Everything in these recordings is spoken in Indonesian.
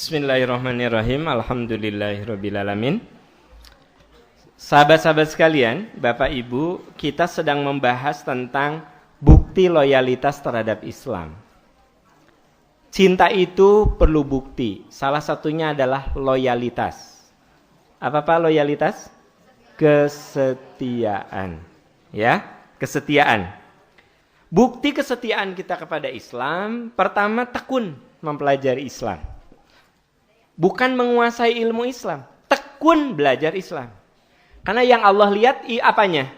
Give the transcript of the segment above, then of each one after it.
Bismillahirrahmanirrahim. Alhamdulillahirrabbilalamin. Sahabat-sahabat sekalian, Bapak Ibu, kita sedang membahas tentang bukti loyalitas terhadap Islam. Cinta itu perlu bukti. Salah satunya adalah loyalitas. Apa Pak loyalitas? Kesetiaan. Ya, kesetiaan. Bukti kesetiaan kita kepada Islam, pertama tekun mempelajari Islam. Bukan menguasai ilmu Islam, tekun belajar Islam. Karena yang Allah lihat apanya?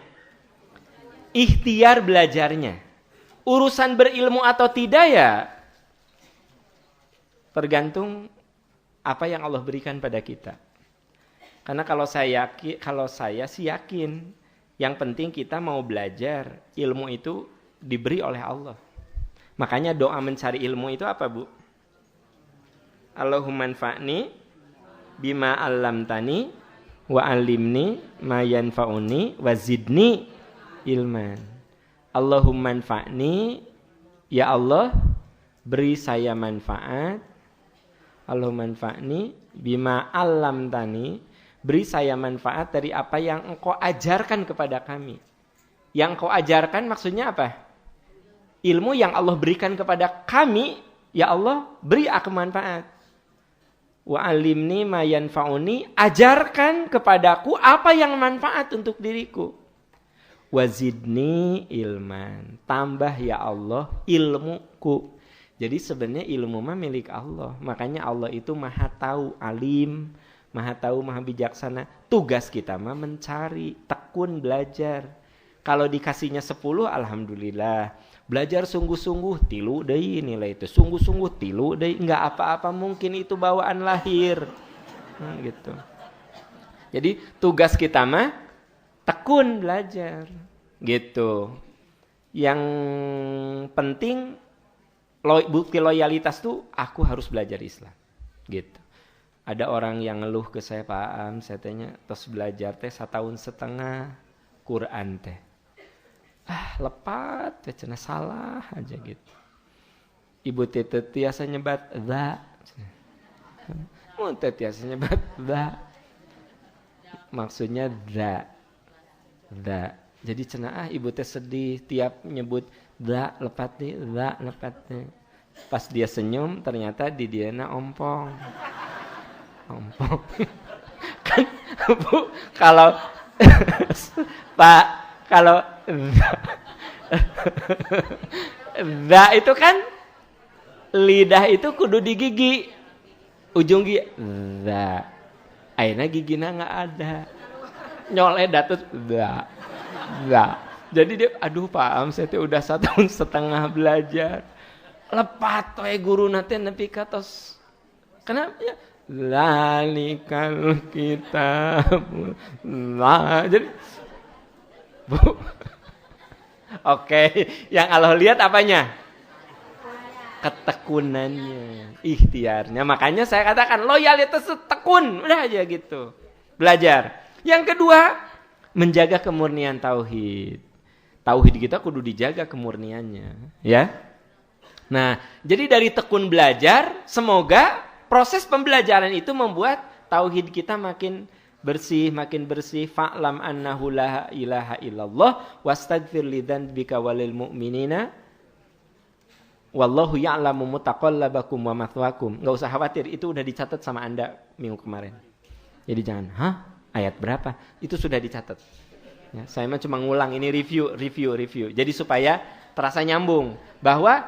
Ikhtiar belajarnya. Urusan berilmu atau tidak ya tergantung apa yang Allah berikan pada kita. Karena kalau saya sih yakin, yang penting kita mau belajar, ilmu itu diberi oleh Allah. Makanya doa mencari ilmu itu apa, Bu? Allahumma anfa'ni bima 'allamtani wa 'allimni ma yanfa'uni wa zidni ilman. Allahumma anfa'ni, ya Allah, beri saya manfaat. Allahumma anfa'ni bima 'allamtani, beri saya manfaat dari apa yang Engkau ajarkan kepada kami. Yang Engkau ajarkan maksudnya apa? Ilmu yang Allah berikan kepada kami, ya Allah, beri aku manfaat. Wa alimni ma yanfa'uni, ajarkan kepadaku apa yang manfaat untuk diriku. Wazidni ilman, tambah ya Allah ilmuku. Jadi sebenarnya ilmu mah milik Allah. Makanya Allah itu maha tahu, alim, maha tahu, maha bijaksana. Tugas kita mah mencari, tekun belajar. Kalau dikasihnya 10, alhamdulillah. Belajar sungguh-sungguh, tilu deui nilai itu. Sungguh-sungguh, tilu deui. Enggak apa-apa, mungkin itu bawaan lahir. Gitu. Jadi tugas kita mah tekun belajar. Gitu. Yang penting bukti loyalitas tuh aku harus belajar Islam. Gitu. Ada orang yang ngeluh ke saya, Pak Am, saya tanya, terus belajar teh 1,5 tahun Quran teh. Lepat, cenah salah aja gitu. Ibu tete tiasa nyebat za. Tete tiasa nyebat za. Maksudnya za. Za. Jadi cenah ibu teh sedih tiap nyebut za lepat nih, za lepat nih. Pas dia senyum ternyata di diana ompong. Ompong. Kan Bu, kalau Pak, kalau za itu kan lidah itu kudu di gigi, ujung gigi za, akhirnya gigina nggak ada, nyoleh datut za. Jadi dia, aduh Pak Am, saya tuh udah 1,5 tahun belajar, lepat we guru nanti nepi katos, kenapa ya? Lalikal kitab, jadi Bu. Oke, yang Allah lihat apanya? Ketekunannya, ikhtiarnya. Makanya saya katakan loyalitas tekun, udah aja gitu. Belajar. Yang kedua, menjaga kemurnian tauhid. Tauhid kita kudu dijaga kemurniannya, ya. Nah, jadi dari tekun belajar, semoga proses pembelajaran itu membuat tauhid kita makin bersih. Fa'lam annahu la ilaha illallah wastaghfir lidzanbika walil mu'minina wallahu ya'lamu mutaqallabakum wa mathwakum. Enggak usah khawatir, itu udah dicatat sama Anda minggu kemarin. Jadi jangan, ayat berapa? Itu sudah dicatat. Ya, saya mah cuma ngulang, ini review. Jadi supaya terasa nyambung bahwa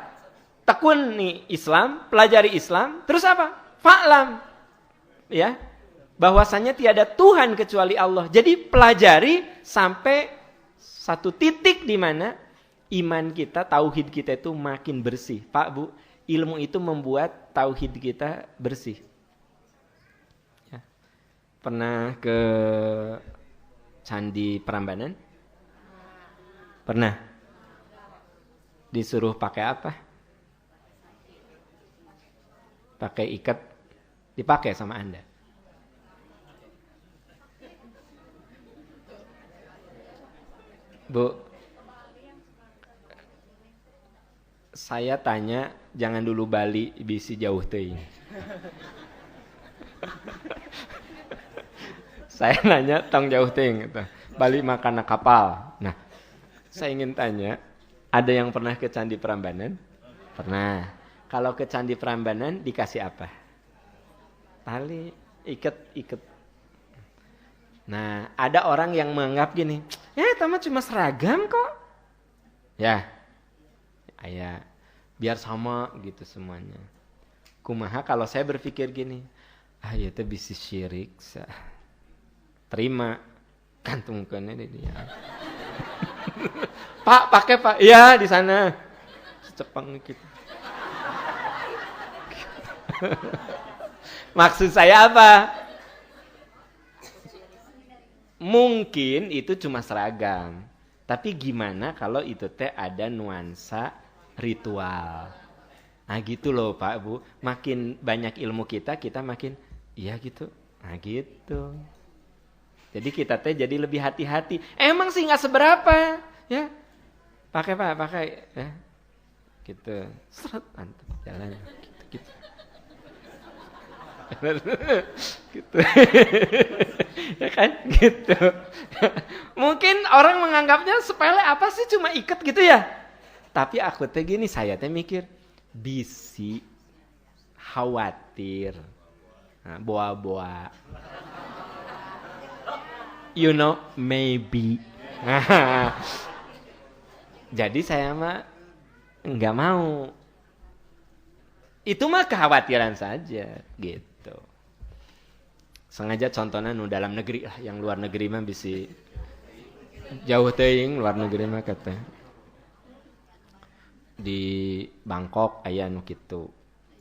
tekun nih Islam, pelajari Islam, terus apa? Fa'lam. Ya. Bahwasanya tiada Tuhan kecuali Allah. Jadi pelajari sampai satu titik di mana iman kita, tauhid kita itu makin bersih. Pak, Bu, ilmu itu membuat tauhid kita bersih. Ya. Pernah ke Candi Prambanan? Pernah? Disuruh pakai apa? Pakai ikat, dipakai sama Anda. Bu, saya tanya, jangan dulu bali bisi jauh teuing. Saya nanya tong jauh ting gitu. Bali makan kapal. Nah, saya ingin tanya, ada yang pernah ke Candi Prambanan? Pernah. Kalau ke Candi Prambanan dikasih apa? Tali, iket. Nah, ada orang yang menganggap gini, ya tamat cuma seragam kok. Ya, biar sama gitu semuanya. Kumaha kalau saya berpikir gini, ya itu bisa syirik. Terima, kantungkan ini dia. Pak, pakai Pak. Iya, di sana. Secepang gitu. Maksud saya apa? Mungkin itu cuma seragam. Tapi gimana kalau itu teh ada nuansa ritual. Nah gitu loh Pak Bu. Makin banyak ilmu kita makin iya gitu. Nah gitu. Jadi kita teh jadi lebih hati-hati. Emang sih nggak seberapa, ya. Pakai Pak, pakai, ya. Gitu. Seret, mantap, jalan. Gitu. Gitu. Ya kan? Gitu. Mungkin orang menganggapnya sepele apa sih cuma ikat gitu ya. Tapi aku teh gini, saya teh mikir bisi khawatir. Nah, boa-boa. You know, maybe. Jadi saya mah nggak mau. Itu mah kekhawatiran saja, gitu. Sengaja contohnya nu dalam negeri lah, yang luar negeri mah bisa jauh teuing, luar negeri mah kata. Di Bangkok aya nu kitu.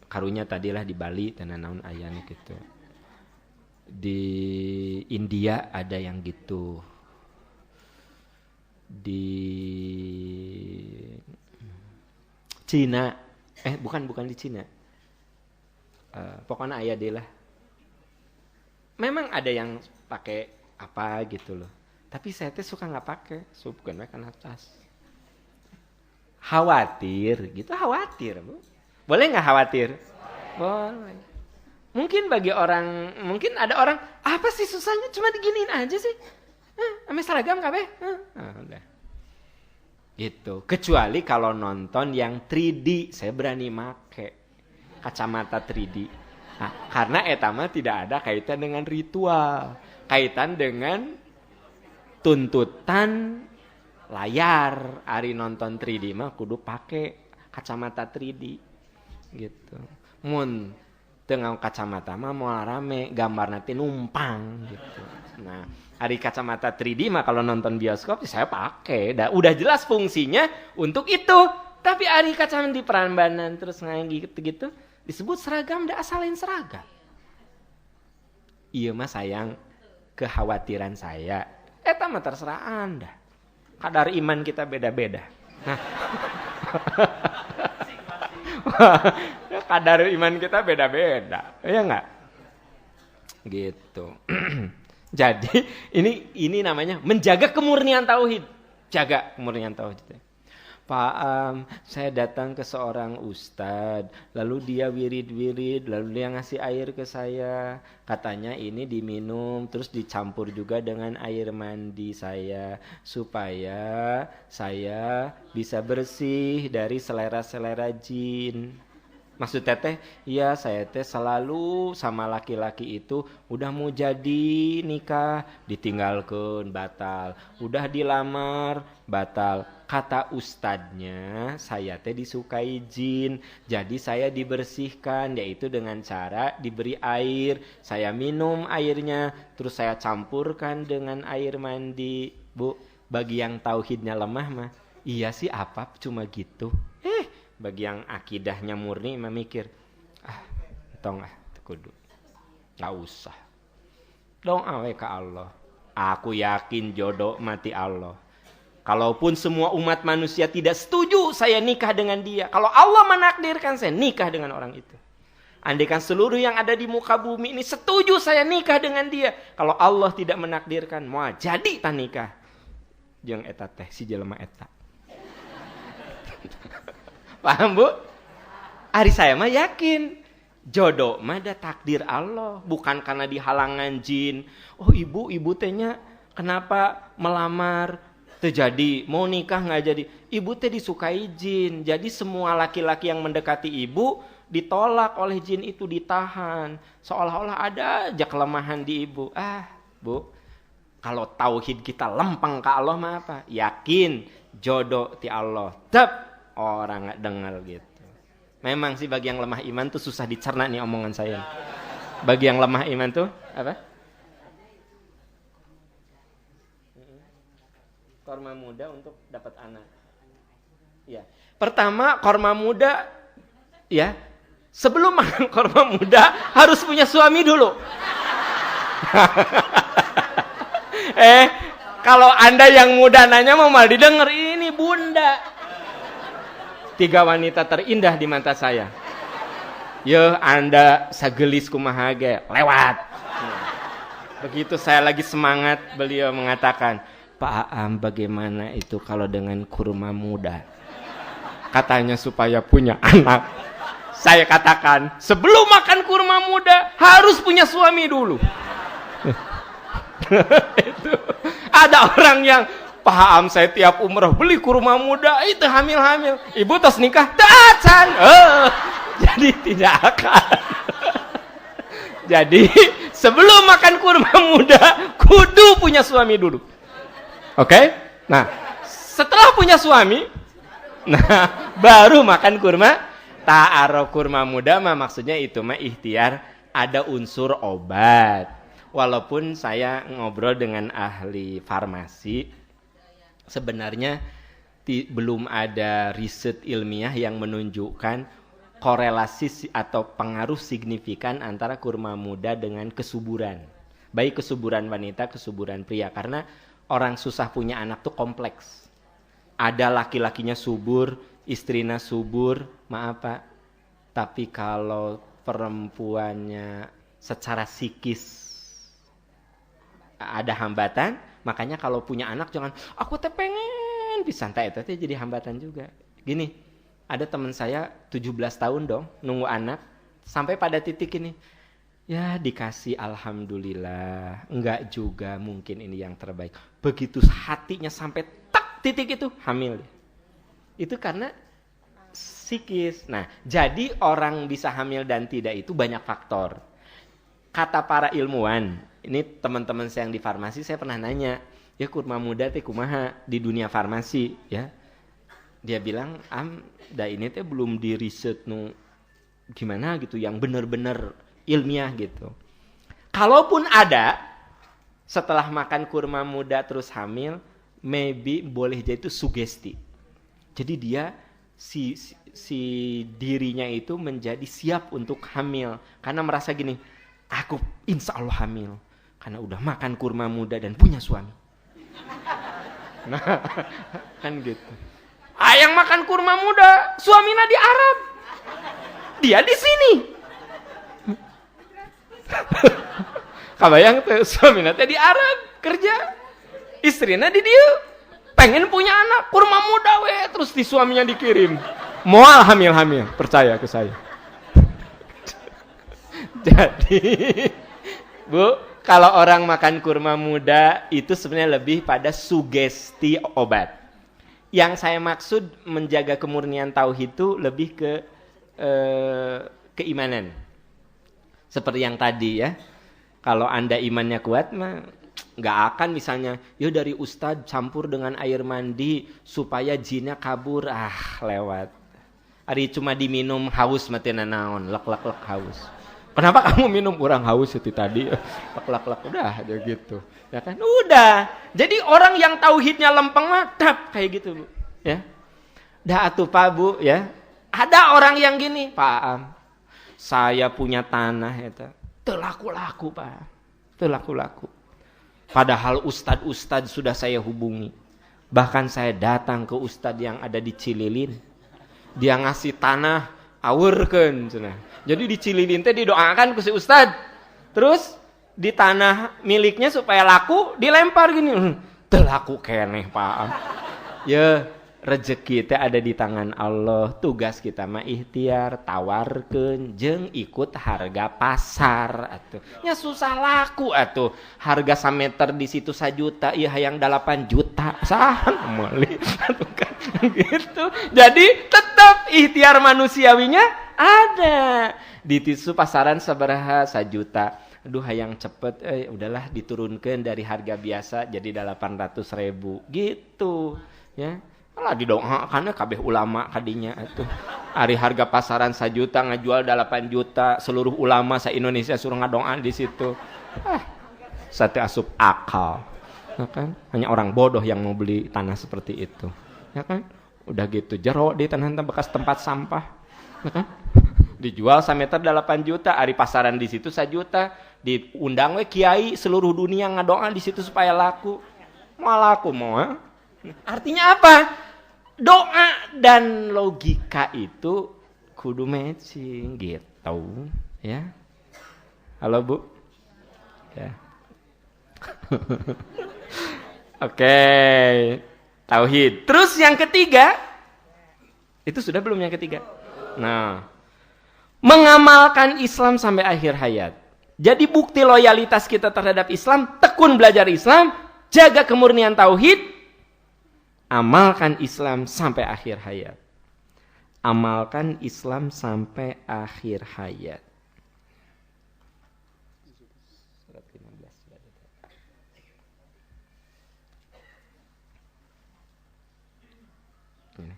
Karunya tadilah di Bali tenan naon aya nu kitu. Di India ada yang gitu. Di Cina, bukan di Cina. Pokoknya aya deh lah. Memang ada yang pakai apa gitu loh. Tapi saya tuh suka nggak pakai, bukan karena tas. Khawatir, gitu khawatir, Bu. Boleh nggak khawatir? Boleh. Mungkin mungkin ada orang, apa sih susahnya cuma diginiin aja sih. Ame seragam kabeh. Udah. Gitu. Kecuali kalau nonton yang 3D, saya berani make kacamata 3D. Nah, karena etama tidak ada kaitan dengan ritual, kaitan dengan tuntutan layar. Ari nonton 3D mah kudu pakai kacamata 3D. Gitu. Mun dengan kacamata mah mau rame, gambar nanti numpang gitu. Nah, hari kacamata 3D mah kalau nonton bioskop saya pakai. Udah jelas fungsinya untuk itu. Tapi hari kacamata di Prambanan terus ngaji gitu-gitu disebut seragam, dah asalin seragam. Iya mah sayang kekhawatiran saya. Eta mah terserah Anda. Kadar iman kita beda-beda. Nah. Kadar iman kita beda-beda, ya nggak? Gitu. Jadi ini namanya menjaga kemurnian tauhid. Jaga kemurnian tauhid. Pak, saya datang ke seorang ustadz, lalu dia wirid-wirid, lalu dia ngasih air ke saya. Katanya ini diminum, terus dicampur juga dengan air mandi saya, supaya saya bisa bersih dari selera-selera jin. Maksud teteh, iya saya teh selalu sama laki-laki itu udah mau jadi nikah, ditinggalkan batal. Udah dilamar, batal. Kata ustadznya, saya teh disukai jin. Jadi saya dibersihkan, yaitu dengan cara diberi air. Saya minum airnya, terus saya campurkan dengan air mandi. Bu, bagi yang tauhidnya lemah mah, iya sih apa cuma gitu. Bagi yang akidahnya murni memikir, tong kudu nggak usah dong awe ke Allah. Aku yakin jodoh mati Allah. Kalaupun semua umat manusia tidak setuju saya nikah dengan dia, kalau Allah menakdirkan saya nikah dengan orang itu. Andaikan seluruh yang ada di muka bumi ini setuju saya nikah dengan dia, kalau Allah tidak menakdirkan mau jadi tak nikah. Jeung eta teh si jelema eta. Paham Bu? Ari saya mah yakin. Jodoh mah ada takdir Allah, bukan karena dihalangan jin. Oh ibu tehnya kenapa melamar terjadi, mau nikah nggak jadi? Ibu teh disukai jin, jadi semua laki-laki yang mendekati ibu ditolak oleh jin itu, ditahan. Seolah-olah ada aja kelemahan di ibu. Bu, kalau tauhid kita lempeng ke Allah mah apa? Yakin jodoh ti Allah. Tep orang nggak dengar gitu. Memang sih bagi yang lemah iman tuh susah dicerna nih omongan saya. Bagi yang lemah iman tuh apa? Korma muda untuk dapat anak. Ya. Pertama, korma muda ya. Sebelum makan korma muda harus punya suami dulu. Kalau Anda yang muda nanya mau mal didengar, ini bunda. 3 wanita terindah di mata saya. Yo, Anda sagelis kumaha ge, lewat. Begitu saya lagi semangat, beliau mengatakan, Pak Aam, bagaimana itu kalau dengan kurma muda? Katanya supaya punya anak. Saya katakan, sebelum makan kurma muda harus punya suami dulu. Itu. Ada orang yang paham, saya tiap umrah beli kurma muda, itu hamil-hamil. Ibu tos nikah, tacan. Jadi tidak akan. Jadi sebelum makan kurma muda, kudu punya suami dulu. Oke? Nah, setelah punya suami, nah baru makan kurma. Ta'aro kurma muda mah maksudnya itu mah ikhtiar, ada unsur obat. Walaupun saya ngobrol dengan ahli farmasi, sebenarnya belum ada riset ilmiah yang menunjukkan korelasi atau pengaruh signifikan antara kurma muda dengan kesuburan. Baik kesuburan wanita, kesuburan pria. Karena orang susah punya anak tuh kompleks. Ada laki-lakinya subur, istrinya subur, maaf Pak. Tapi kalau perempuannya secara psikis ada hambatan, makanya kalau punya anak jangan, aku teh pengen pisan teh itu jadi hambatan juga. Gini, ada teman saya 17 tahun dong nunggu anak, sampai pada titik ini, ya dikasih alhamdulillah, enggak juga mungkin ini yang terbaik. Begitu hatinya sampai tak titik itu, hamil. Itu karena psikis. Nah, jadi orang bisa hamil dan tidak itu banyak faktor. Kata para ilmuwan, ini teman-teman saya yang di farmasi, saya pernah nanya, ya kurma muda teh kumaha di dunia farmasi, ya. Dia bilang, da ini teh belum di riset nu gimana gitu, yang benar-benar ilmiah gitu. Kalaupun ada, setelah makan kurma muda terus hamil, maybe boleh jadi itu sugesti. Jadi dia si dirinya itu menjadi siap untuk hamil karena merasa gini, aku insya Allah hamil karena udah makan kurma muda dan punya suami. Nah, kan gitu. Yang makan kurma muda, suaminya di Arab, dia di sini. Kabayang tuh suaminya di Arab kerja, istrinya di dia. Pengen punya anak, kurma muda terus di suaminya dikirim. Moal hamil-hamil, percaya ke saya. Jadi, Bu, kalau orang makan kurma muda itu sebenarnya lebih pada sugesti obat. Yang saya maksud menjaga kemurnian tauhid itu lebih ke keimanan. Seperti yang tadi ya. Kalau Anda imannya kuat mah nggak akan misalnya, yo dari ustadz campur dengan air mandi supaya jinnya kabur, lewat. Ari cuma diminum haus mati naon, lek haus. Kenapa kamu minum kurang haus itu tadi? Lek udah aja gitu, ya kan? Udah. Jadi orang yang tauhidnya lempeng mah kayak gitu Bu, ya. Dah atuh Pak Bu, ya. Ada orang yang gini, Pak Am, saya punya tanah eta, teu laku-laku Pak, teu laku-laku. Padahal ustadz sudah saya hubungi. Bahkan saya datang ke ustadz yang ada di Cililin. Dia ngasih tanah, awurkeun cenah. Jadi di Cililin teh didoakan ke si ustadz. Terus di tanah miliknya supaya laku dilempar gini. Teu laku keneh Pak. Ya, Rezeki teh ada di tangan Allah. Tugas kita mah ikhtiar, tawarkeun jeung ikut harga pasar atuh. Nya susah laku atuh. Harga 1 meter di situ 1 juta, ieu hayang 8 juta. Saha meuli atuh kan gitu. Jadi tetap ikhtiar manusiawinya ada. Di tisu pasaran sabaraha 1 juta. Aduh hayang cepet, udahlah diturunkan dari harga biasa jadi 800.000 gitu ya. Lah didoakan kabeh ulama kadinya atuh. Ari harga pasaran 1 juta ngajual 8 juta, seluruh ulama se-Indonesia suruh ngadoa di situ. Sate asup akal. Ya kan? Hanya orang bodoh yang mau beli tanah seperti itu. Ya kan? Udah gitu jero di tanah bekas tempat sampah. Ya kan? Dijual 1 meter 8 juta, ari pasaran di situ 1 juta. Diundang we kiai seluruh dunia ngadoa di situ supaya laku. Mau laku mau. Artinya apa? Doa dan logika itu kudu matching gitu ya. Halo Bu ya. Oke, tauhid. Terus yang ketiga, itu sudah belum yang ketiga? Nah, mengamalkan Islam sampai akhir hayat. Jadi bukti loyalitas kita terhadap Islam, tekun belajar Islam, jaga kemurnian tauhid, amalkan Islam sampai akhir hayat. Amalkan Islam sampai akhir hayat. Surat 15 sudah ada. Ini.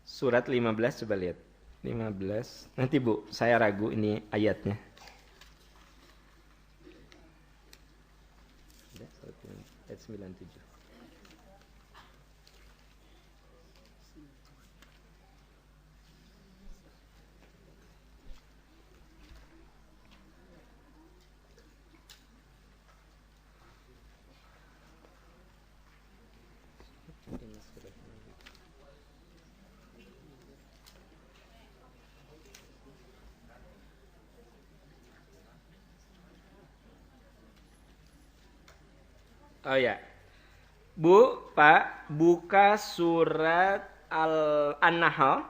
Surat 15 coba lihat. 15. Nanti Bu, saya ragu ini ayatnya. Ayat 97. Oh ya, Bu, Pak, buka surat An-Nahl,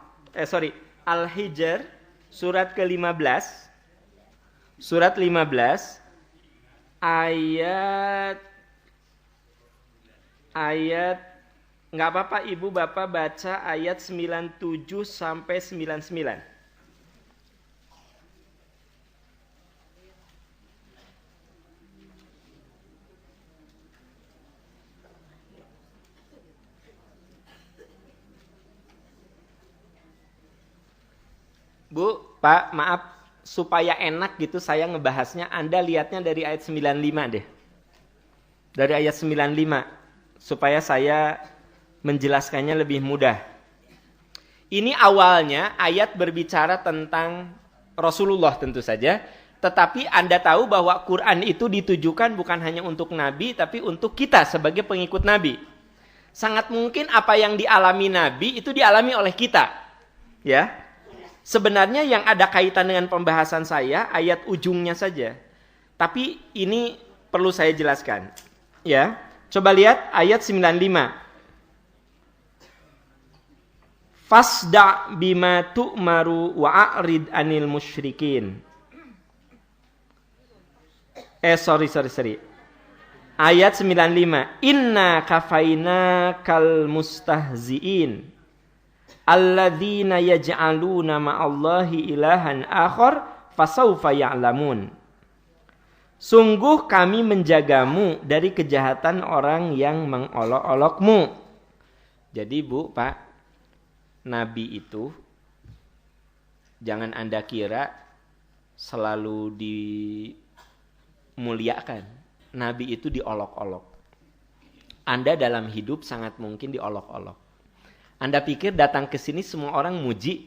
Al-Hijr, surat ke-15, surat 15, ayat, nggak apa-apa Ibu Bapak baca ayat 97 sampai 99. Bu, Pak, maaf supaya enak gitu saya ngebahasnya, Anda lihatnya dari ayat 95 deh. Dari ayat 95 supaya saya menjelaskannya lebih mudah. Ini awalnya ayat berbicara tentang Rasulullah tentu saja, tetapi Anda tahu bahwa Quran itu ditujukan bukan hanya untuk Nabi tapi untuk kita sebagai pengikut Nabi. Sangat mungkin apa yang dialami Nabi itu dialami oleh kita. Ya. Sebenarnya yang ada kaitan dengan pembahasan saya ayat ujungnya saja. Tapi ini perlu saya jelaskan. Ya, coba lihat ayat 95. Fasda bima tu'maru wa a'rid anil musyrikin. Sorry. Ayat 95. Inna kafaina kal mustahziin. Alladzina yaj'aluna ma'allahi ilahan akhar fasawfa ya'lamun. Sungguh kami menjagamu dari kejahatan orang yang mengolok-olokmu. Jadi Bu, Pak, Nabi itu jangan Anda kira selalu dimuliakan. Nabi itu diolok-olok. Anda dalam hidup sangat mungkin diolok-olok. Anda pikir datang ke sini semua orang muji?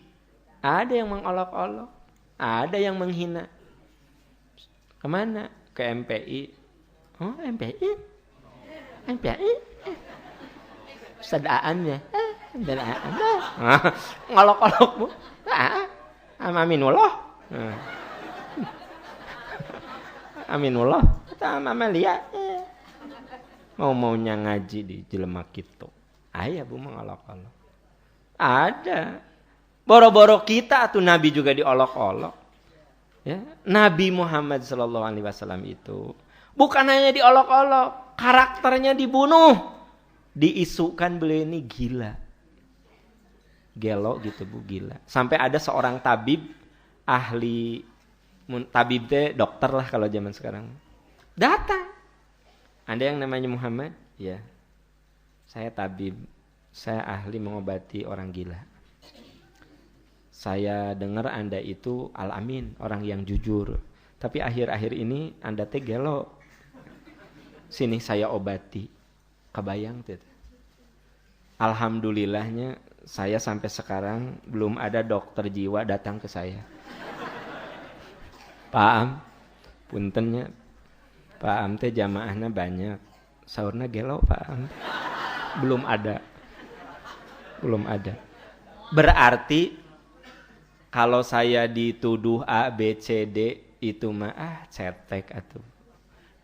Ada yang mengolok-olok, ada yang menghina. Kemana? Ke MPI. Oh, MPI? MPI? Sadaannya. Ngolok-olok Bu. Aminullah. Aminullah, kata Amalia. Mau-maunya ngaji di jelema kitu. Aya bu mengolok-olok. Ada. Boro-boro kita tuh Nabi juga diolok-olok. Ya, Nabi Muhammad SAW itu bukan hanya diolok-olok, karakternya dibunuh, diisukan beliau ini gila, gelo gitu bu, gila. Sampai ada seorang tabib, ahli tabib teh dokter lah kalau zaman sekarang, datang. Ada yang namanya Muhammad, ya, saya tabib, saya ahli mengobati orang gila. Saya dengar Anda itu Al-Amin, orang yang jujur. Tapi akhir-akhir ini Anda teh gelo. Sini saya obati. Kebayang teh. Alhamdulillahnya saya sampai sekarang belum ada dokter jiwa datang ke saya. Pak Am, puntennya. Pak Am teh jamaahnya banyak. Saurna gelo Pak Am. Belum ada. Berarti kalau saya dituduh A, B, C, D, itu mah cetek atuh.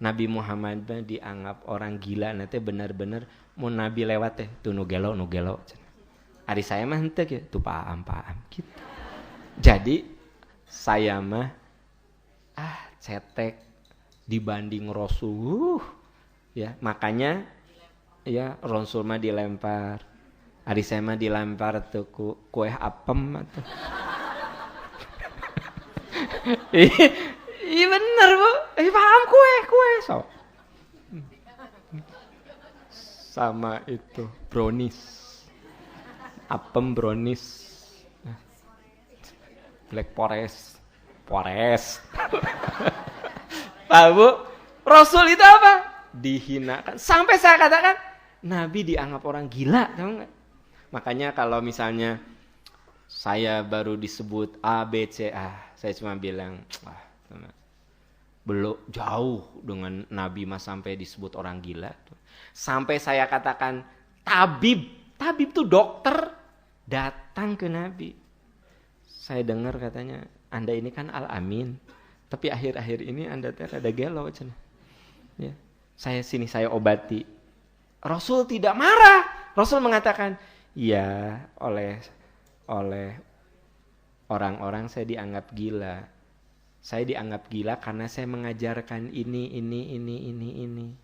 Nabi Muhammad mah dianggap orang gila, nanti benar-benar mau Nabi lewat teh, tuh nu gelo. Ari saya mah henteu ya, tuh paham gitu. Jadi saya mah cetek dibanding Rasul. Ya, makanya ya Rasul mah dilempar. Ari saya mah dilempar tuh kue apem atuh. Iya bener bu, paham kue so. Sama itu brownies, apem brownies, Black Forest. Pak bu, Rasul itu apa? Dihinakan. Sampai saya katakan Nabi dianggap orang gila, tahu nggak? Makanya kalau misalnya saya baru disebut A, B, C, saya cuma bilang, belum jauh dengan Nabi mas sampai disebut orang gila. Sampai saya katakan tabib tuh dokter datang ke Nabi. Saya dengar katanya, Anda ini kan Al-Amin, tapi akhir-akhir ini Anda ada gelo. Ya, saya obati. Rasul tidak marah. Rasul mengatakan, ya oleh orang-orang saya dianggap gila. Saya dianggap gila karena saya mengajarkan ini.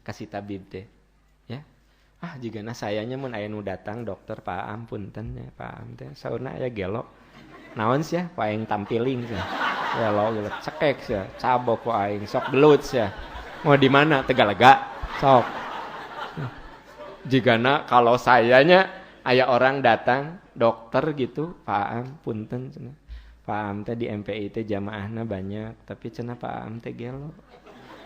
Kasih tabib teh. Ya. Jigana sayanya mun aya nu datang dokter Pak Am punten ya Pak Am teh saurna aya gelo. Naon sia paeng tampiling sia. Gelo cekek sia, cabok ku aing sok gelut sia. Mau di mana Tegalega? Sok. Jigana kalau sayanya aya orang datang dokter gitu, Pak Am punten cenah. Pak Am teh di MPI teh jamaahna banyak, tapi cenah Pak Am teh gelo.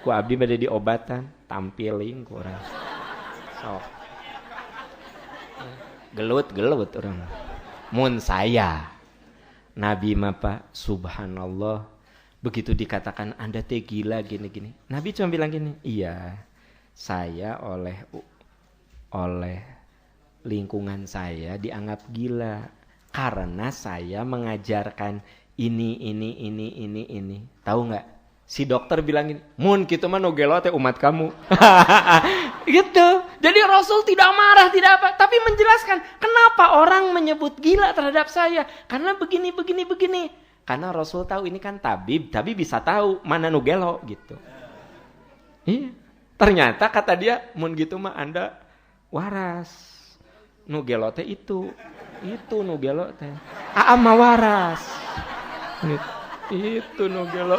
Ku abdi bade diobatan, tampiling ku urang. Sok. Gelut urang. Mun saya Nabi mah Pak, subhanallah. Begitu dikatakan Anda teh gila gini. Nabi cuma bilang gini, iya. Saya oleh lingkungan saya dianggap gila karena saya mengajarkan ini. Tahu nggak? Si dokter bilang gini, mun kitu mah nu gelo teh umat kamu. Gitu. Jadi Rasul tidak marah, tidak apa, tapi menjelaskan kenapa orang menyebut gila terhadap saya. Karena begini. Karena Rasul tahu ini kan tabib bisa tahu mana nu gelo gitu. Iya. Ternyata kata dia, mun gitu mah Anda waras. Nu gelo teh itu nu gelo teh. Mah waras. Itu nu gelo.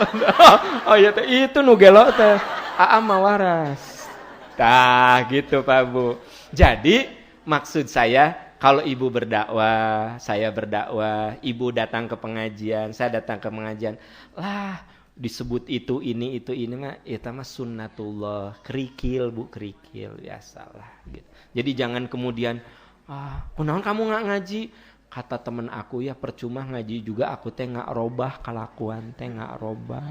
Oh iya teh itu nu gelo teh. Mah waras. Tah gitu Pak Bu. Jadi maksud saya kalau ibu berdakwah, saya berdakwah, ibu datang ke pengajian, saya datang ke pengajian, lah disebut itu ini mah itu mah sunnatullah, kerikil Bu, kerikil biasalah gitu. Jadi jangan kemudian kunaon kamu nggak ngaji? Kata temen aku ya percuma ngaji juga aku teh nggak robah kelakuan teh nggak robah.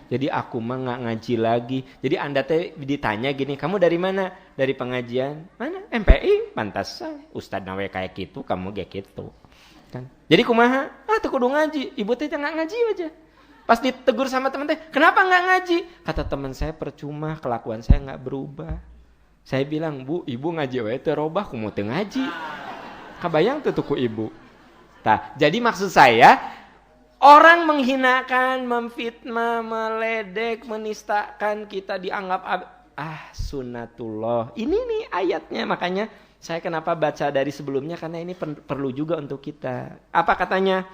Jadi aku mah nggak ngaji lagi. Jadi Anda teh ditanya gini, kamu dari mana? Dari pengajian. Mana? MPI. Pantasan Ustadz nawe kayak gitu, kamu kayak gitu. Kan? Jadi kumaha? Tuh kudu ngaji. Ibu teh nggak ngaji aja. Pas ditegur sama teman teh, kenapa nggak ngaji? Kata teman saya, percuma, kelakuan saya nggak berubah. Saya bilang, Bu, ibu ngaji wae teu robah, kumaha teu ngaji. Kabayang tuh ku ibu. Tah, jadi maksud saya, orang menghinakan, memfitnah, meledek, menistakan kita dianggap sunnatullah. Ini nih ayatnya, makanya saya kenapa baca dari sebelumnya, karena ini perlu juga untuk kita. Apa katanya?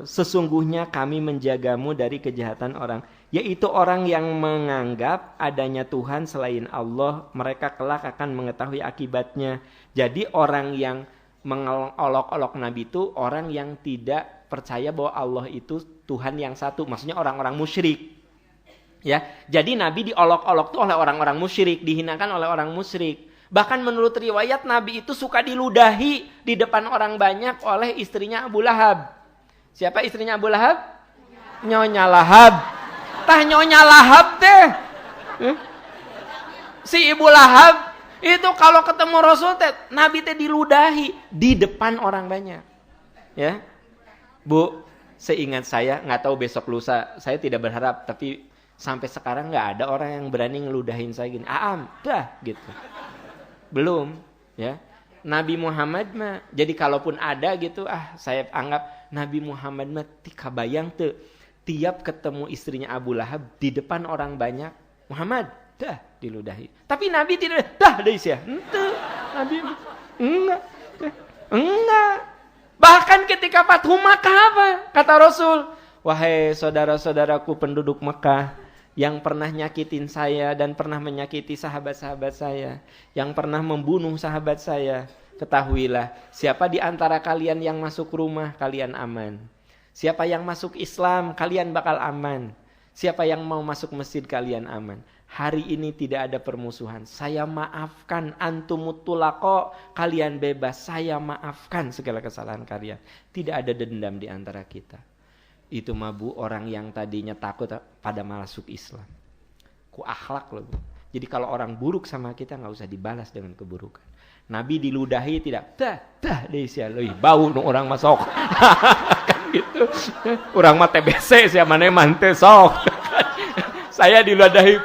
Sesungguhnya kami menjagamu dari kejahatan orang, yaitu orang yang menganggap adanya Tuhan selain Allah, mereka kelak akan mengetahui akibatnya. Jadi orang yang mengolok-olok Nabi itu orang yang tidak percaya bahwa Allah itu Tuhan yang satu, maksudnya orang-orang musyrik. Ya, jadi Nabi diolok-olok tuh oleh orang-orang musyrik, dihinakan oleh orang musyrik. Bahkan menurut riwayat Nabi itu suka diludahi di depan orang banyak oleh istrinya Abu Lahab. Siapa istrinya Abu Lahab? Nyonya Lahab. Tah Nyonya Lahab teh. Si Ibu Lahab itu kalau ketemu Rasul teh Nabi teh diludahi di depan orang banyak. Ya. Bu, seingat saya, nggak tahu besok lusa, saya tidak berharap, tapi sampai sekarang nggak ada orang yang berani ngeludahin saya gini. Dah gitu. Belum, ya. Nabi Muhammad mah, jadi kalaupun ada gitu, saya anggap Nabi Muhammad mah tika bayang tuh, tiap ketemu istrinya Abu Lahab di depan orang banyak, Muhammad, dah diludahi. Tapi Nabi tidak, dah deh sih, Nabi enggak. Bahkan ketika Fathu Makkah apa? Kata Rasul, wahai saudara-saudaraku penduduk Mekah, yang pernah nyakitin saya dan pernah menyakiti sahabat-sahabat saya, yang pernah membunuh sahabat saya, ketahuilah, siapa di antara kalian yang masuk rumah, kalian aman. Siapa yang masuk Islam, kalian bakal aman. Siapa yang mau masuk masjid, kalian aman. Hari ini tidak ada permusuhan. Saya maafkan, antumut tulaqo, kalian bebas. Saya maafkan segala kesalahan kalian. Tidak ada dendam di antara kita. Itu mah Bu, orang yang tadinya takut pada masuk Islam. Ku akhlak loh Bu. Jadi kalau orang buruk sama kita nggak usah dibalas dengan keburukan. Nabi diludahi tidak. Dah deh sia leuy bau nu orang masuk. Kan gitu. Urang mah TBC sia maneh mante sok. Saya diludahi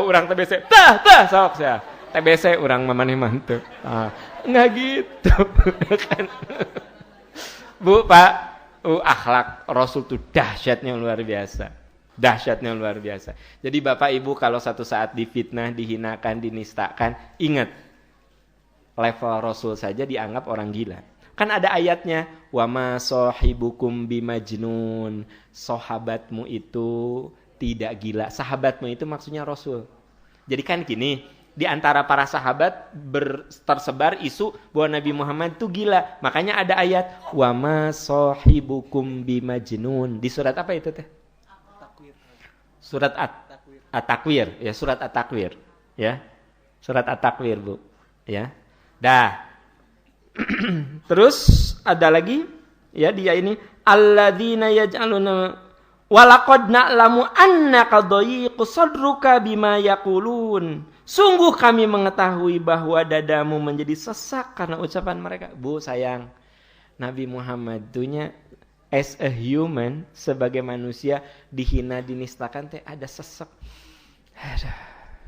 urang TBC. Dah sok sia. TBC urang mah maneh mante. Enggak gitu. Kan. Bu, Pak, akhlak Rasul itu dahsyatnya luar biasa. Dahsyatnya luar biasa. Jadi Bapak Ibu kalau satu saat difitnah, dihinakan, dinistakan, ingat level Rasul saja dianggap orang gila. Kan ada ayatnya, wa ma sahibukum bimajnun. Sahabatmu itu tidak gila. Sahabatmu itu maksudnya Rasul. Jadi kan gini, di antara para sahabat tersebar isu bahwa Nabi Muhammad itu gila. Makanya ada ayat wa ma sahibukum bimajnun. Di surat apa itu teh? Surat At-Takwir, ya, surat At-Takwir, ya. Surat At-Takwir, Bu, ya. Dah. Terus ada lagi, ya, dia ini alladzina yaj'aluna walaqad na'lamu annaka dhayiqu sadruka bima yaqulun. Sungguh kami mengetahui bahwa dadamu menjadi sesak karena ucapan mereka. Bu, sayang, Nabi Muhammad dunya as a human, sebagai manusia dihina, dinistakan teh ada sesek. Aduh,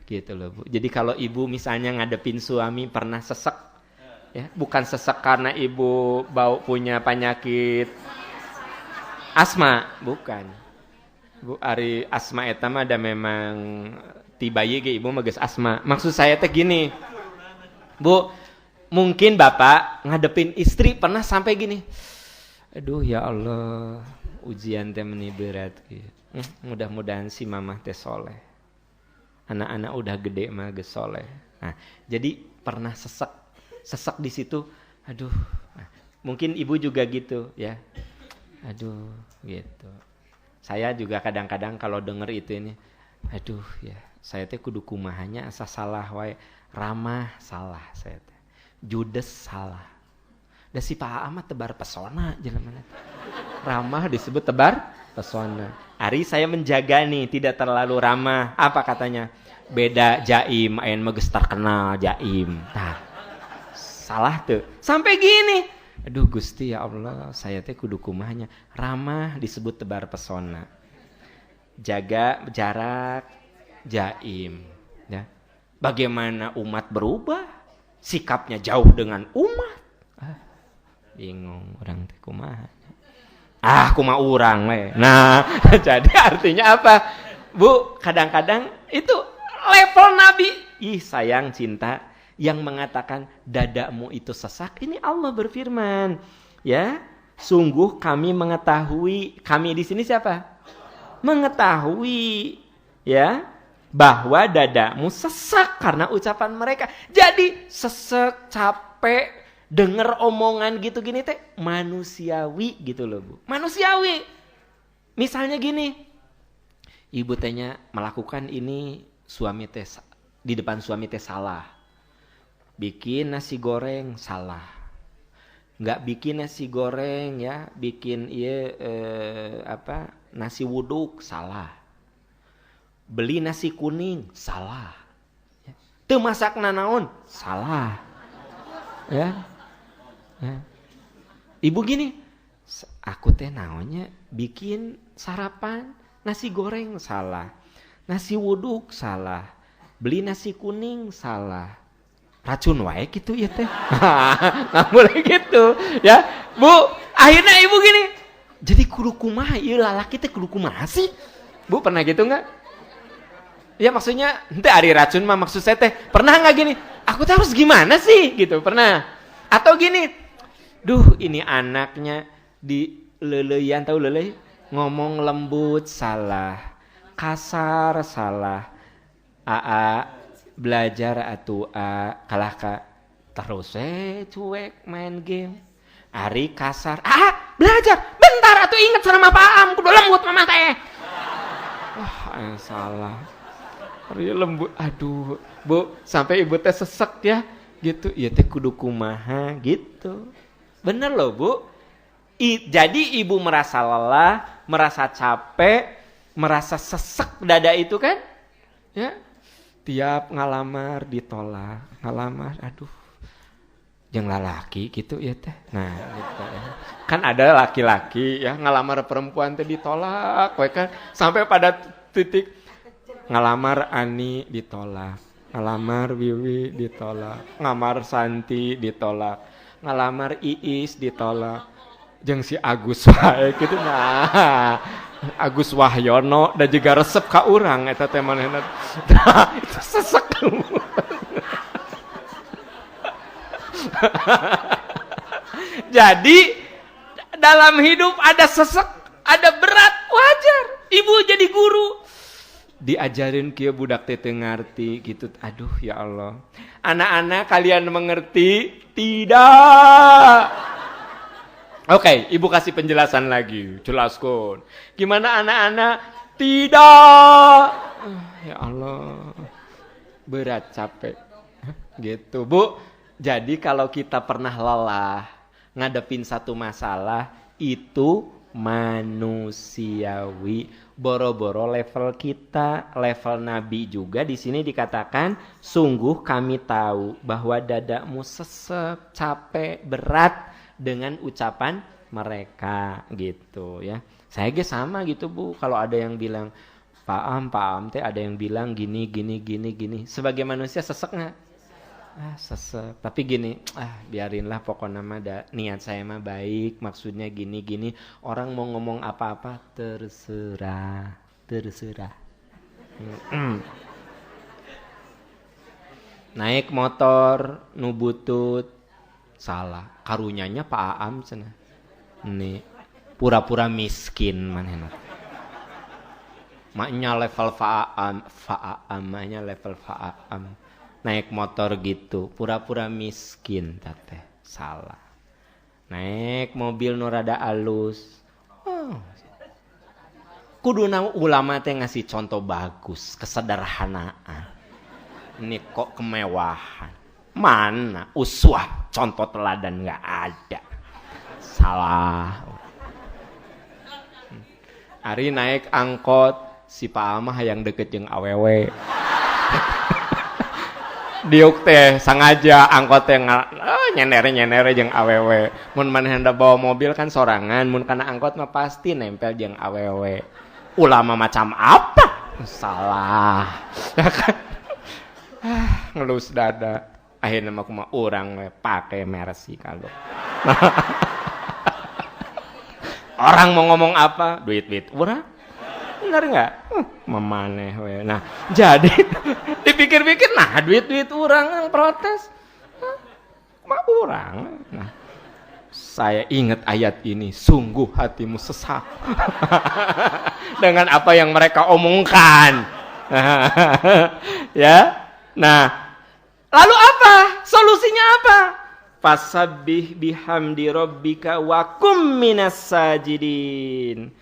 gitu loh Bu. Jadi kalau ibu misalnya ngadepin suami pernah sesek, ya, bukan sesek karena ibu punya penyakit asma, bukan. Bu, ari asma eta mah ada memang tiba ye ge ibu mah geus asma. Maksud saya teh gini. Bu, mungkin Bapak ngadepin istri pernah sampai gini. Aduh ya Allah, ujian teh meni berat gitu. Mudah-mudahan si mamah teh soleh. Anak-anak udah gede mah geus soleh. Nah, jadi pernah sesek di situ. Aduh. Nah, mungkin ibu juga gitu ya. Aduh, gitu. Saya juga kadang-kadang kalau denger itu ini, aduh ya, saya teh kudu kumahanya asa salah wae. Ramah salah saya teh. Judes salah. Da si Pak Ahmad tebar pesona jelemana. Ramah disebut tebar pesona. Ari saya menjaga nih tidak terlalu ramah. Apa katanya? Beda jaim, ayeuna mah geus terkenal jaim. Tah. Salah tuh. Sampai gini. Aduh Gusti ya Allah, saya teh kudu kumahnya. Ramah disebut tebar pesona. Jaga jarak, jaim. Ya. Bagaimana umat berubah? Sikapnya jauh dengan umat. Bingung orang teh kumaha. Kumaha urang we. Nah, jadi artinya apa? Bu, kadang-kadang itu level Nabi. Sayang cinta. Yang mengatakan dadamu itu sesak, ini Allah berfirman, ya, sungguh kami mengetahui, kami di sini siapa? Mengetahui, ya, bahwa dadamu sesak karena ucapan mereka. Jadi sesek, capek, denger omongan gitu gini teh manusiawi gitu loh Bu, manusiawi. Misalnya gini, ibu tehnya melakukan ini, suami teh di depan suami teh salah. Bikin nasi goreng salah, nggak bikin nasi goreng ya, bikin nasi wuduk salah, beli nasi kuning salah, teu masak nanaon salah, ya. Ibu gini, aku teh naonnya bikin sarapan nasi goreng salah, nasi wuduk salah, beli nasi kuning salah. Racun wae gitu ya teh. Nggak boleh gitu ya Bu. Akhirnya ibu gini, jadi kudu kumaha ieu lalaki teh kudu kumaha sih Bu, pernah gitu nggak? Ya maksudnya ente ari racun mah, maksud saya teh pernah nggak gini, aku teh harus gimana sih gitu, pernah? Atau gini, duh ini anaknya di leleyan, tahu leleh, ngomong lembut salah, kasar salah, belajar atuh kalah ka terus cuek main game. Ari kasar, belajar bentar atuh inget sama Pak kudu lembut mama teh. Salah. Ari lembut, aduh Bu, sampai ibu teh sesek ya gitu. Ieu teh kudu kumaha gitu. Bener loh Bu. Jadi ibu merasa lelah, merasa capek, merasa sesek dada itu kan? Ya. Tiap ngalamar ditolak, ngalamar, aduh, jeung lalaki gitu ya teh. Nah, gitu ya. Kan ada laki-laki ya ngalamar perempuan teh ditolak, kan sampai pada titik ngalamar Ani ditolak, ngalamar Wiwi ditolak, ngamar Santi ditolak, ngalamar Iis ditolak, jeung si Agus wae gitu. Nah, Agus Wahyono dan juga resep ka urang eta teh manehna. Nah, itu sesek. Jadi dalam hidup ada sesek, ada berat, wajar. Ibu jadi guru diajarin kieu budak teh teu ngarti gitu. Aduh ya Allah. Anak-anak kalian mengerti? Tidak. Oke, ibu kasih penjelasan lagi, jelaskan. Gimana anak-anak? Tidak. Ya Allah, berat capek. Gitu Bu. Jadi kalau kita pernah lelah ngadepin satu masalah, itu manusiawi. Boro-boro level kita, level Nabi juga di sini dikatakan, sungguh kami tahu bahwa dadamu sesek, capek, berat dengan ucapan mereka gitu ya. Saya ge sama gitu Bu, kalau ada yang bilang Pak Am teh ada yang bilang gini. Sebagai manusia sesek nggak? Sesek. Tapi gini, biarinlah pokoknya mah niat saya mah baik, maksudnya gini. Orang mau ngomong apa-apa terserah. Naik motor nu butut salah, karunyanya Pak Aam cenah. Nih, pura-pura miskin manehna. Maknya level Faamanya level Faam. Naik motor gitu, pura-pura miskin teh. Salah. Naik mobil nu rada alus. Kuduna ulama teh ngasih contoh bagus, kesederhanaan. Ini kok kemewahan. Mana uswah, contoh teladan nggak ada. Salah. Ari naik angkot, si Pak Amah yang deket jeung awewe. Diuk teh sengaja angkot teh nyenere jeung awewe. Mun maneh hendak bawa mobil kan sorangan, mun kana angkot mah pasti nempel jeung awewe. Ulama macam apa? Salah. Ngelus dada. Akhirnya mah kumaha urang we pake Mercy kagok. Orang mau ngomong apa? Duit-duit urang. Benar nggak? Memaneh we. Nah, jadi dipikir-pikir, nah duit-duit orang yang protes, mah orang. Nah, saya ingat ayat ini, sungguh hatimu sesak dengan apa yang mereka omongkan. Ya, nah, lalu apa? Solusinya apa? Fasabbih bihamdi rabbika wa kum minas sajidin.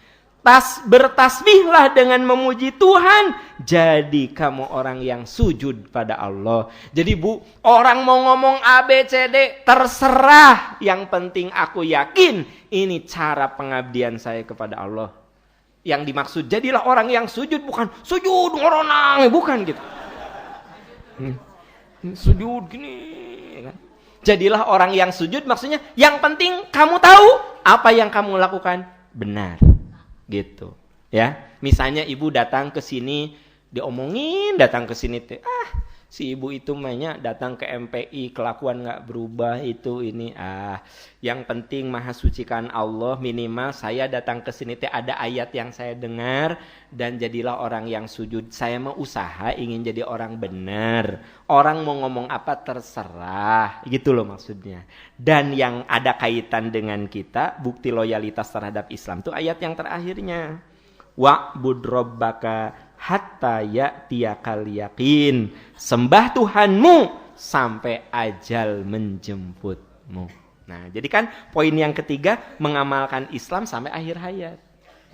Bertasbihlah dengan memuji Tuhan, jadi kamu orang yang sujud pada Allah. Jadi orang mau ngomong A, B, C, D, terserah. Yang penting aku yakin ini cara pengabdian saya kepada Allah. Yang dimaksud jadilah orang yang sujud, bukan sujud ngoronang, bukan gitu. Sujud gini kan. Jadilah orang yang sujud, maksudnya yang penting kamu tahu apa yang kamu lakukan benar. Gitu ya, misalnya ibu datang ke sini diomongin, datang ke sini teh si ibu itu mainnya datang ke MPI kelakuan nggak berubah itu ini yang penting maha sucikan Allah, minimal saya datang ke sini teh ada ayat yang saya dengar dan jadilah orang yang sujud. Saya mau usaha ingin jadi orang benar, orang mau ngomong apa terserah, gitu loh maksudnya. Dan yang ada kaitan dengan kita, bukti loyalitas terhadap Islam itu ayat yang terakhirnya, wa'bud rabbaka hatta ya'tiyakal yaqin. Sembah Tuhanmu sampai ajal menjemputmu. Nah, jadi kan poin yang ketiga mengamalkan Islam sampai akhir hayat.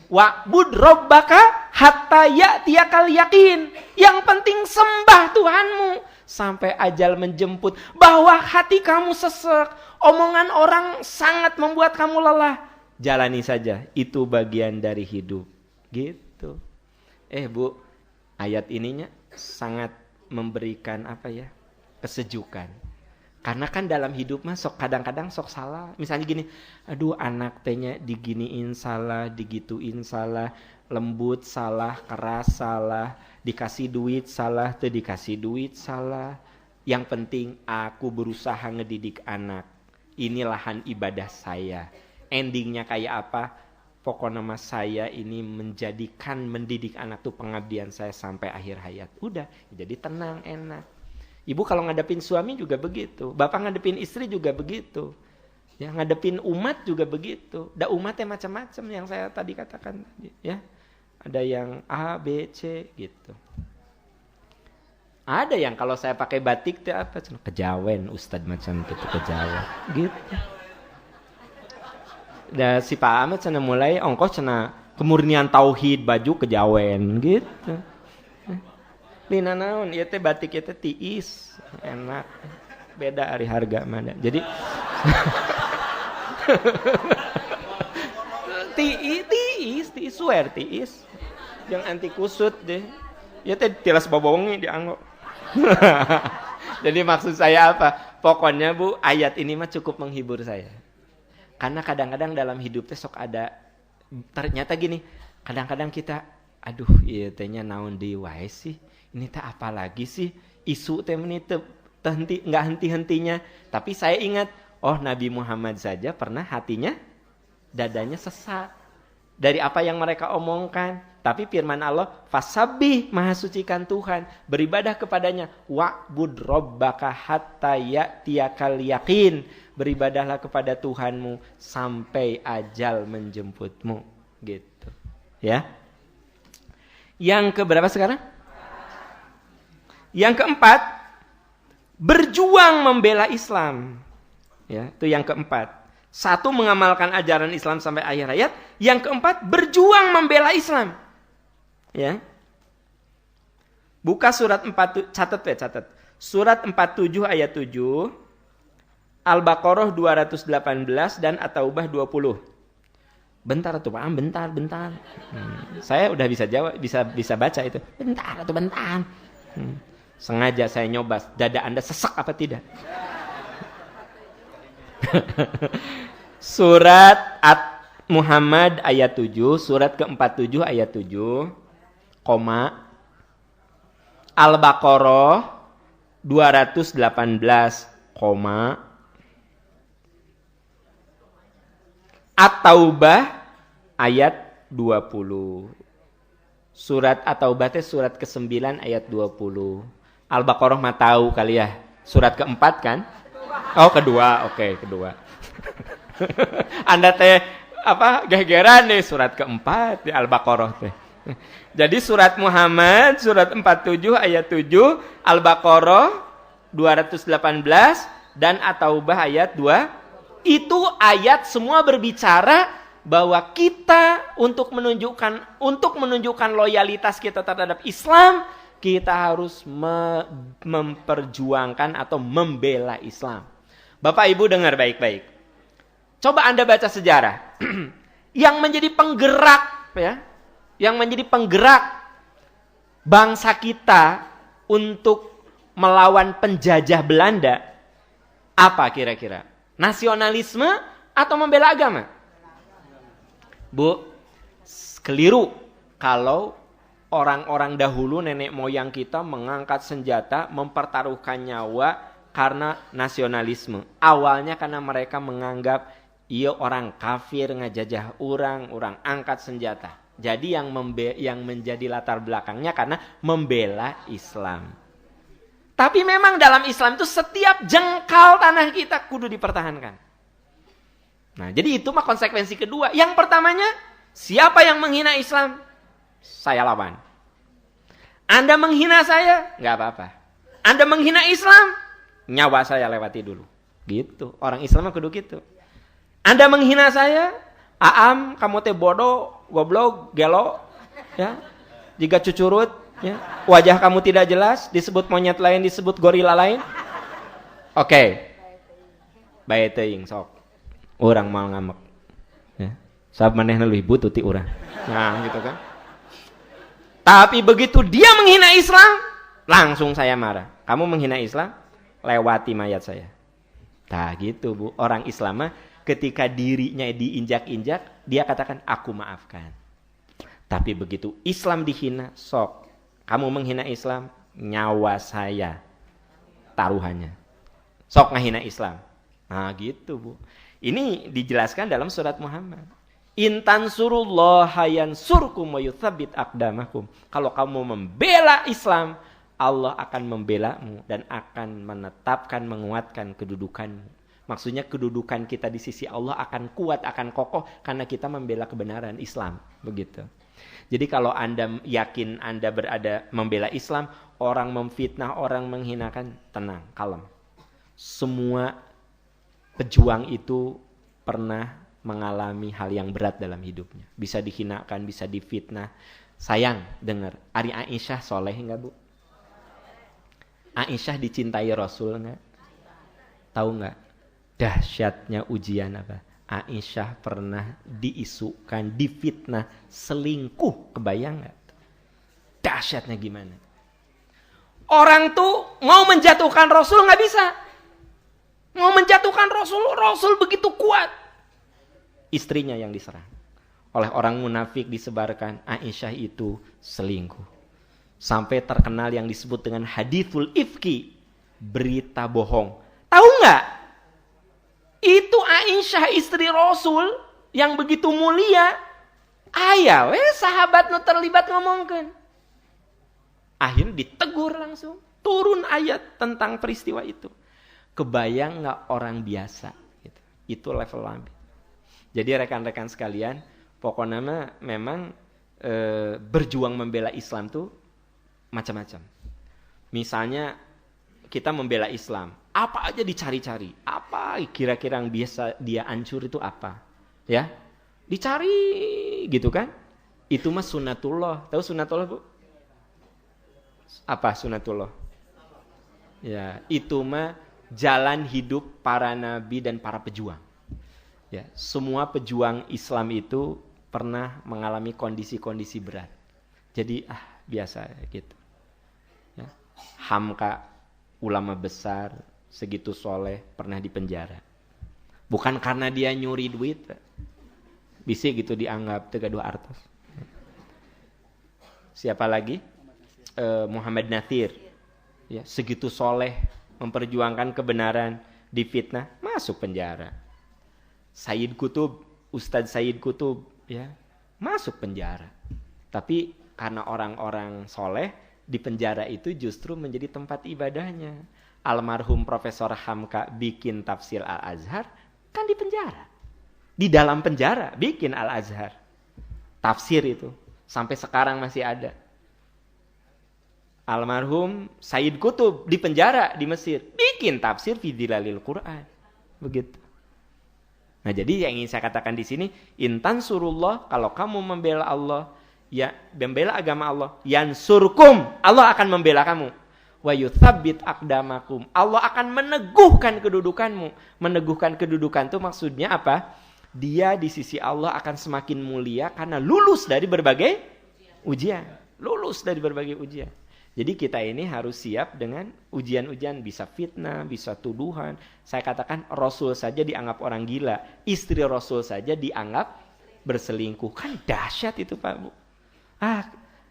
Wa'bud rabbaka hatta ya'tiyakal yaqin. Yang penting sembah Tuhanmu sampai ajal menjemput. Bahwa hati kamu sesek, omongan orang sangat membuat kamu lelah, jalani saja, itu bagian dari hidup. Gitu. Bu, ayat ininya sangat memberikan kesejukan. Karena kan dalam hidup mah kadang-kadang sok salah. Misalnya gini, aduh anak tehnya diginiin salah, digituin salah, lembut salah, keras salah, dikasih duit salah, teu dikasih duit salah. Yang penting aku berusaha ngedidik anak. Ini lahan ibadah saya. Endingnya kayak apa? Pokoknya mas saya ini mendidik anak tuh pengabdian saya sampai akhir hayat. Udah, jadi tenang, enak. Ibu kalau ngadepin suami juga begitu. Bapak ngadepin istri juga begitu. Ya, ngadepin umat juga begitu. Da umatnya macam-macam yang saya tadi katakan. Ya, ada yang A, B, C gitu. Ada yang kalau saya pakai batik tuh kejawen, ustad macam itu kejawen. Gitu. Dan si Pak Ahmad cenah mulai ongkos cenah kemurnian tauhid baju kejawen gitu. Lina naon ieu teh batik ieu teh tiis, enak. Beda ari harga mana. Jadi tiis swear tiis. Yang anti kusut deh. Ieu teh tilas bobongi dianggo. Jadi maksud saya apa? Pokoknya Bu, ayat ini mah cukup menghibur saya. Karena kadang-kadang dalam hidup teh sok ada, ternyata gini, kadang-kadang kita, aduh iya tehnya naon deui wae sih, ini teh apa lagi sih, isu teh ini nggak henti-hentinya. Tapi saya ingat, oh Nabi Muhammad saja pernah hatinya, dadanya sesak dari apa yang mereka omongkan. Tapi firman Allah, fasabbih, maha sucikan Tuhan, beribadah kepadanya, wa'bud rabbaka hatta ya'tiyakal yaqin, beribadahlah kepada Tuhanmu sampai ajal menjemputmu, gitu. Ya. Yang keberapa sekarang? Yang keempat, berjuang membela Islam. Ya, itu yang keempat. Satu, mengamalkan ajaran Islam sampai akhir hayat. Yang keempat, berjuang membela Islam. Ya. Buka surat 4, catat. Surat 47 ayat 7, Al-Baqarah 218 dan At-Taubah 20. Bentar tuh Pak, bentar. Saya udah bisa jawab, bisa baca itu. Bentar. Sengaja saya nyoba, dada Anda sesak apa tidak? Surat Muhammad ayat 7, surat ke-47 ayat 7, koma, Al-Baqarah 218, koma, At-Taubah ayat 20. Surat At-Taubah itu surat ke-9 ayat 20. Al-Baqarah mah tahu kali ya. Surat ke-4 kan? Oh, kedua. Oke, kedua. Anda teh apa gegeran nih surat ke-4 di Al-Baqarah teh. Jadi surat Muhammad surat 47 ayat 7, Al-Baqarah 218 dan At-Taubah ayat 2. Itu ayat semua berbicara bahwa kita untuk menunjukkan loyalitas kita terhadap Islam, kita harus memperjuangkan atau membela Islam. Bapak Ibu dengar baik-baik. Coba Anda baca sejarah. Yang menjadi penggerak ya, yang menjadi penggerak bangsa kita untuk melawan penjajah Belanda apa kira-kira? Nasionalisme atau membela agama? Bu, keliru kalau orang-orang dahulu nenek moyang kita mengangkat senjata, mempertaruhkan nyawa karena nasionalisme. Awalnya karena mereka menganggap iya orang kafir ngajajah orang angkat senjata. Jadi yang menjadi latar belakangnya karena membela Islam. Tapi memang dalam Islam itu setiap jengkal tanah kita kudu dipertahankan. Nah, jadi itu mah konsekuensi kedua. Yang pertamanya, siapa yang menghina Islam? Saya lawan. Anda menghina saya? Nggak apa-apa. Anda menghina Islam? Nyawa saya lewati dulu. Gitu. Orang Islam mah kudu gitu. Anda menghina saya? Aam, kamu teh bodoh, goblok, gelo. Ya. Jika cucurut. Ya. Wajah kamu tidak jelas, disebut monyet lain, disebut gorila lain. Oke. Bae teuing sok. Orang mau ngamek. Ya. Sabab manehna leuwih butuh ti urang. Nah, gitu kan. Tapi begitu dia menghina Islam, langsung saya marah. Kamu menghina Islam, lewati mayat saya. Nah, gitu, Bu. Orang Islam mah ketika dirinya diinjak-injak, dia katakan aku maafkan. Tapi begitu Islam dihina, sok. Kamu menghina Islam, nyawa saya taruhannya. Sok ngahina Islam. Nah gitu Bu. Ini dijelaskan dalam surat Muhammad. Intan surullaha yansurkum wa yutsabbit aqdamakum. Kalau kamu membela Islam, Allah akan membelamu dan akan menetapkan, menguatkan kedudukanmu. Maksudnya kedudukan kita di sisi Allah akan kuat, akan kokoh karena kita membela kebenaran Islam. Begitu. Jadi kalau Anda yakin Anda berada membela Islam, orang memfitnah, orang menghinakan, tenang, kalem. Semua pejuang itu pernah mengalami hal yang berat dalam hidupnya. Bisa dihinakan, bisa difitnah. Sayang, dengar, Ari Aisyah soleh enggak Bu? Aisyah dicintai Rasul enggak? Tahu enggak? Dahsyatnya ujian apa? Aisyah pernah diisukan, difitnah, selingkuh. Kebayang gak? Dahsyatnya gimana? Orang tuh mau menjatuhkan Rasul gak bisa. Mau menjatuhkan Rasul, Rasul begitu kuat. Istrinya yang diserang. Oleh orang munafik disebarkan, Aisyah itu selingkuh. Sampai terkenal yang disebut dengan hadithul ifki. Berita bohong. Tahu gak? Itu Aisyah istri Rasul yang begitu mulia. Aya we sahabat nu terlibat ngomongkeun. Akhirnya ditegur langsung. Turun ayat tentang peristiwa itu. Kebayang nggak orang biasa? Gitu. Itu level lambi. Jadi rekan-rekan sekalian, pokoknya memang berjuang membela Islam tuh macam-macam. Misalnya kita membela Islam. Apa aja dicari-cari. Apa kira-kira yang biasa dia hancur itu apa? Ya, dicari gitu kan? Itu mah sunatullah. Tahu sunatullah Bu? Apa sunatullah? Ya, itu mah jalan hidup para nabi dan para pejuang. Ya, semua pejuang Islam itu pernah mengalami kondisi-kondisi berat. Jadi biasa gitu. Ya. Hamka, ulama besar, segitu soleh, pernah dipenjara. Bukan karena dia nyuri duit, bisa gitu dianggap tegaduh artos. Siapa lagi? Muhammad Natsir, ya, segitu soleh, memperjuangkan kebenaran, difitnah, masuk penjara. Sayyid Qutb, Ustadz Sayyid Qutb, ya, masuk penjara. Tapi karena orang-orang soleh, di penjara itu justru menjadi tempat ibadahnya. Almarhum Profesor Hamka bikin tafsir Al-Azhar, kan di penjara. Di dalam penjara bikin Al-Azhar. Tafsir itu. Sampai sekarang masih ada. Almarhum Sayyid Qutb di penjara di Mesir. Bikin tafsir fi Dhilalil Quran. Begitu. Nah, jadi yang ingin saya katakan di sini, intan surullah, kalau kamu membela Allah, ya membela agama Allah, yansurkum, Allah akan membela kamu. Wa yuthabbit aqdamakum, Allah akan meneguhkan kedudukanmu. Meneguhkan kedudukan itu maksudnya apa? Dia di sisi Allah akan semakin mulia karena lulus dari berbagai ujian. Lulus dari berbagai ujian. Jadi kita ini harus siap dengan ujian-ujian, bisa fitnah, bisa tuduhan. Saya katakan Rasul saja dianggap orang gila, istri Rasul saja dianggap berselingkuh. Kan dahsyat itu Pak Bu.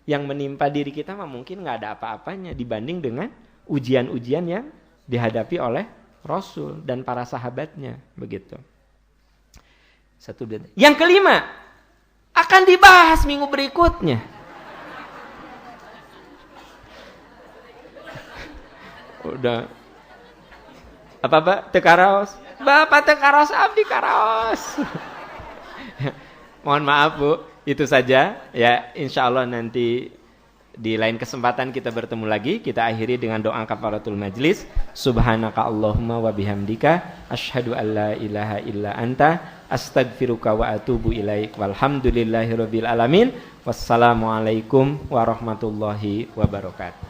Yang menimpa diri kita mah mungkin nggak ada apa-apanya dibanding dengan ujian-ujian yang dihadapi oleh Rasul dan para sahabatnya, begitu. Yang kelima akan dibahas minggu berikutnya. Udah apa Pak? Tekaraos. Bapak tekaraos abdi karaos. Mohon maaf Bu, itu saja ya. Insya Allah nanti di lain kesempatan kita bertemu lagi. Kita akhiri dengan doa kafaratul majlis. Subhanaka Allahumma wa bihamdika asyhadu an la ilaha illa anta astaghfiruka wa atubu ilaik. Walhamdulillahirabbil alamin. Wassalamualaikum warahmatullahi wabarakatuh.